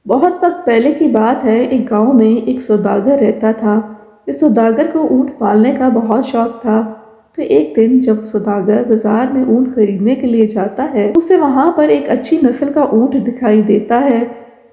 بہت وقت پہلے کی بات ہے، ایک گاؤں میں ایک سوداگر رہتا تھا۔ اس سوداگر کو اونٹ پالنے کا بہت شوق تھا۔ تو ایک دن جب سوداگر بازار میں اونٹ خریدنے کے لیے جاتا ہے، اسے وہاں پر ایک اچھی نسل کا اونٹ دکھائی دیتا ہے۔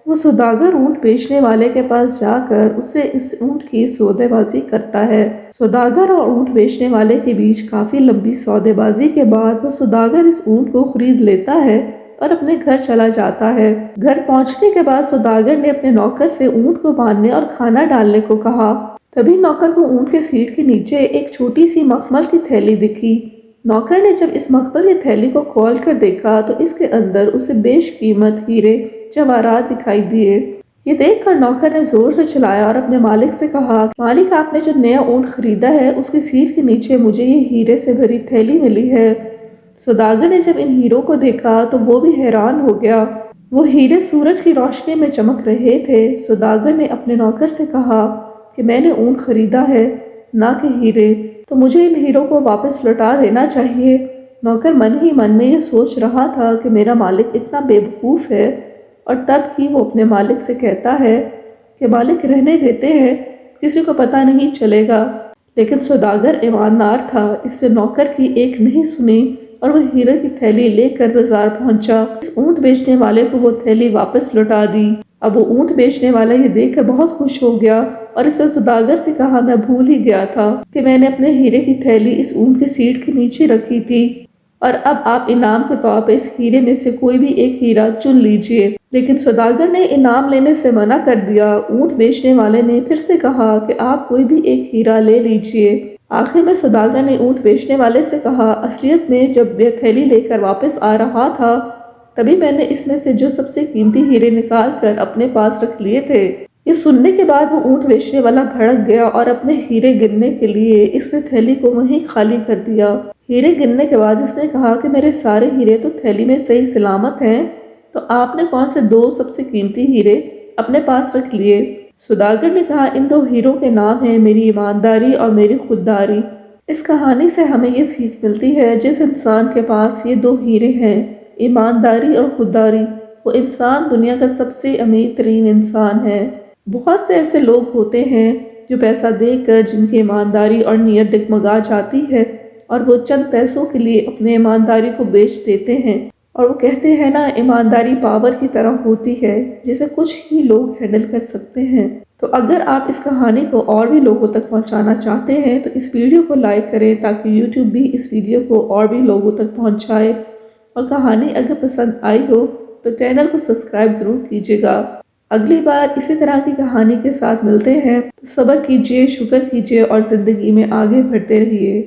وہ سوداگر اونٹ بیچنے والے کے پاس جا کر اسے اس اونٹ کی سودے بازی کرتا ہے۔ سوداگر اور اونٹ بیچنے والے کے بیچ کافی لمبی سودے بازی کے بعد وہ سوداگر اس اونٹ کو خرید لیتا ہے اور اپنے گھر چلا جاتا ہے۔ گھر پہنچنے کے بعد سوداگر نے اپنے نوکر سے اونٹ کو باندھنے اور کھانا ڈالنے کو کہا۔ تبھی نوکر کو اونٹ کے سیٹ کے نیچے ایک چھوٹی سی مخمل کی تھیلی دکھی۔ نوکر نے جب اس مخمل کی تھیلی کو کھول کر دیکھا تو اس کے اندر اسے بیش قیمت ہیرے جواہرات دکھائی دیے۔ یہ دیکھ کر نوکر نے زور سے چلایا اور اپنے مالک سے کہا، مالک، آپ نے جو نیا اونٹ خریدا ہے اس کی سیٹ کے نیچے مجھے یہ ہیرے سے بھری تھیلی ملی ہے۔ سوداگر نے جب ان ہیروں کو دیکھا تو وہ بھی حیران ہو گیا۔ وہ ہیرے سورج کی روشنی میں چمک رہے تھے۔ سوداگر نے اپنے نوکر سے کہا کہ میں نے اونٹ خریدا ہے، نہ کہ ہیرے، تو مجھے ان ہیروں کو واپس لوٹا دینا چاہیے۔ نوکر من ہی من میں یہ سوچ رہا تھا کہ میرا مالک اتنا بے وقوف ہے، اور تب ہی وہ اپنے مالک سے کہتا ہے کہ مالک، رہنے دیتے ہیں، کسی کو پتہ نہیں چلے گا۔ لیکن سوداگر ایماندار تھا، اس سے نوکر کی ایک نہیں سنی اور وہ ہیرے کی تھیلی لے کر بازار پہنچا۔ اس اونٹ بیچنے والے کو وہ تھیلی واپس لوٹا دی۔ اب وہ اونٹ بیچنے والا یہ دیکھ کر بہت خوش ہو گیا اور اس نے سوداگر سے کہا، میں بھول ہی گیا تھا کہ میں نے اپنے ہیرے کی تھیلی اس اونٹ کی سیٹ کے نیچے رکھی تھی، اور اب آپ انعام کے طور پر اس ہیرے میں سے کوئی بھی ایک ہیرا چن لیجئے۔ لیکن سوداگر نے انعام لینے سے منع کر دیا۔ اونٹ بیچنے والے نے پھر سے کہا کہ آپ کوئی بھی ایک ہیرا لے لیجئے۔ آخر میں سوداگر نے اونٹ بیچنے والے سے کہا، اصلیت میں جب میں تھیلی لے کر واپس آ رہا تھا تبھی میں نے اس میں سے جو سب سے قیمتی ہیرے نکال کر اپنے پاس رکھ لیے تھے۔ یہ سننے کے بعد وہ اونٹ بیچنے والا بھڑک گیا اور اپنے ہیرے گننے کے لیے اس نے تھیلی کو وہیں خالی کر دیا۔ ہیرے گننے کے بعد اس نے کہا کہ میرے سارے ہیرے تو تھیلی میں صحیح سلامت ہیں، تو آپ نے کون سے دو سب سے قیمتی ہیرے اپنے پاس رکھ لیے؟ سوداگر نے کہا، ان دو ہیروں کے نام ہیں میری ایمانداری اور میری خودداری۔ اس کہانی سے ہمیں یہ سیکھ ملتی ہے، جس انسان کے پاس یہ دو ہیرے ہیں، ایمانداری اور خودداری، وہ انسان دنیا کا سب سے امیر ترین انسان ہے۔ بہت سے ایسے لوگ ہوتے ہیں جو پیسہ دے کر جن کی ایمانداری اور نیت ڈگمگا جاتی ہے، اور وہ چند پیسوں کے لیے اپنے ایمانداری کو بیچ دیتے ہیں، اور وہ کہتے ہیں نا، ایمانداری پاور کی طرح ہوتی ہے جسے کچھ ہی لوگ ہینڈل کر سکتے ہیں۔ تو اگر آپ اس کہانی کو اور بھی لوگوں تک پہنچانا چاہتے ہیں تو اس ویڈیو کو لائک کریں تاکہ یوٹیوب بھی اس ویڈیو کو اور بھی لوگوں تک پہنچائے، اور کہانی اگر پسند آئی ہو تو چینل کو سبسکرائب ضرور کیجیے گا۔ اگلی بار اسی طرح کی کہانی کے ساتھ ملتے ہیں، تو صبر کیجیے، شکر کیجیے اور زندگی میں آگے بڑھتے رہیے۔